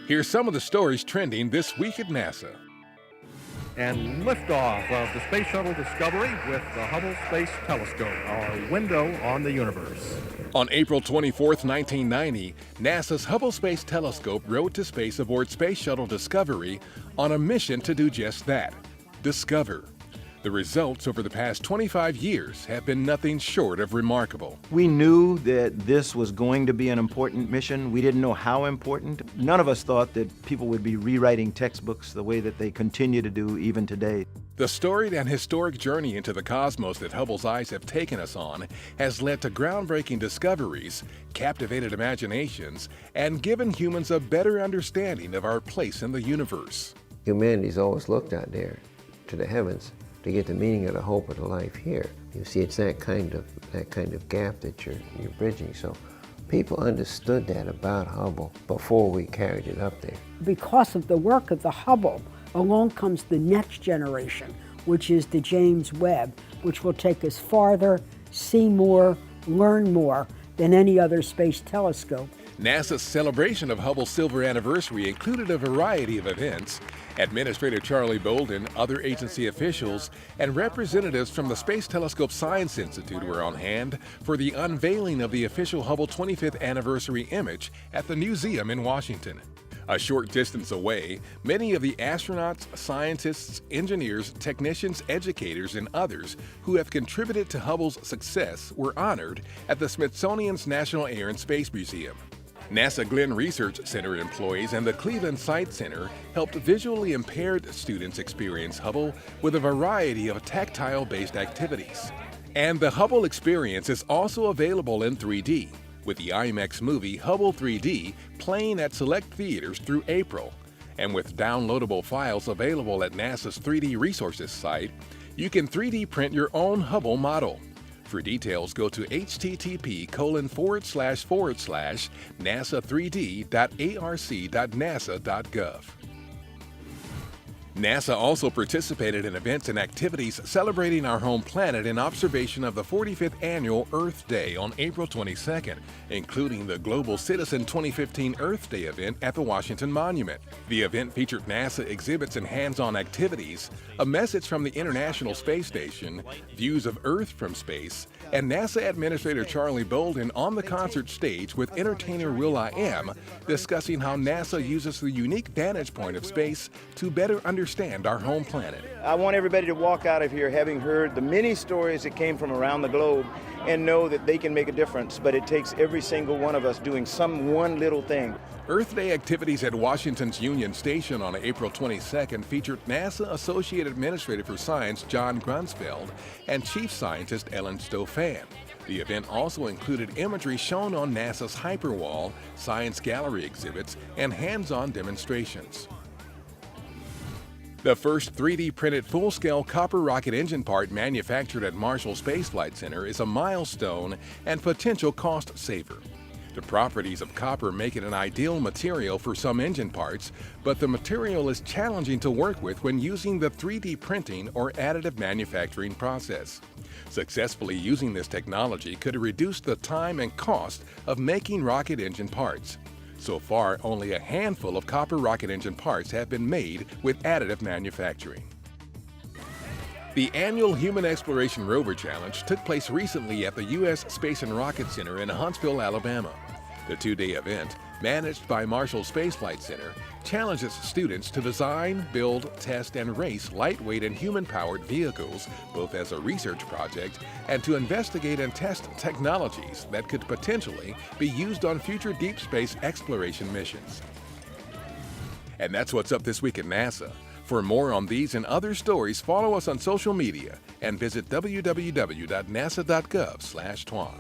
Here's some of the stories trending this week at NASA. And liftoff of the Space Shuttle Discovery with the Hubble Space Telescope, our window on the universe. On April 24, 1990, NASA's Hubble Space Telescope rode to space aboard Space Shuttle Discovery on a mission to do just that, discover. The results over the past 25 years have been nothing short of remarkable. We knew that this was going to be an important mission. We didn't know how important. None of us thought that people would be rewriting textbooks the way that they continue to do even today. The storied and historic journey into the cosmos that Hubble's eyes have taken us on has led to groundbreaking discoveries, captivated imaginations, and given humans a better understanding of our place in the universe. Humanity's always looked out there to the heavens to get the meaning of the hope of the life here. You see, it's that kind of gap that you're bridging. So people understood that about Hubble before we carried it up there. Because of the work of the Hubble, along comes the next generation, which is the James Webb, which will take us farther, see more, learn more than any other space telescope. NASA's celebration of Hubble's silver anniversary included a variety of events. Administrator Charlie Bolden, other agency officials, and representatives from the Space Telescope Science Institute were on hand for the unveiling of the official Hubble 25th anniversary image at the museum in Washington. A short distance away, many of the astronauts, scientists, engineers, technicians, educators, and others who have contributed to Hubble's success were honored at the Smithsonian's National Air and Space Museum. NASA Glenn Research Center employees and the Cleveland Science Center helped visually impaired students experience Hubble with a variety of tactile-based activities. And the Hubble experience is also available in 3D, with the IMAX movie Hubble 3D playing at select theaters through April. And with downloadable files available at NASA's 3D Resources site, you can 3D print your own Hubble model. For details, go to http://nasa3d.arc.nasa.gov. NASA also participated in events and activities celebrating our home planet in observation of the 45th annual Earth Day on April 22nd, including the Global Citizen 2015 Earth Day event at the Washington Monument. The event featured NASA exhibits and hands-on activities, a message from the International Space Station, views of Earth from space, and NASA Administrator Charlie Bolden on the concert stage with entertainer will.i.am discussing how NASA uses the unique vantage point of space to better understand our home planet. I want everybody to walk out of here having heard the many stories that came from around the globe and know that they can make a difference, but it takes every single one of us doing some one little thing. Earth Day activities at Washington's Union Station on April 22nd featured NASA Associate Administrator for Science John Grunsfeld and Chief Scientist Ellen Stofan. The event also included imagery shown on NASA's Hyperwall, science gallery exhibits, and hands-on demonstrations. The first 3D printed full-scale copper rocket engine part manufactured at Marshall Space Flight Center is a milestone and potential cost saver. The properties of copper make it an ideal material for some engine parts, but the material is challenging to work with when using the 3D printing or additive manufacturing process. Successfully using this technology could reduce the time and cost of making rocket engine parts. So far, only a handful of copper rocket engine parts have been made with additive manufacturing. The annual Human Exploration Rover Challenge took place recently at the U.S. Space and Rocket Center in Huntsville, Alabama. The two-day event, managed by Marshall Space Flight Center, challenges students to design, build, test, and race lightweight and human-powered vehicles, both as a research project and to investigate and test technologies that could potentially be used on future deep space exploration missions. And that's what's up this week at NASA. For more on these and other stories, follow us on social media and visit www.nasa.gov/twan.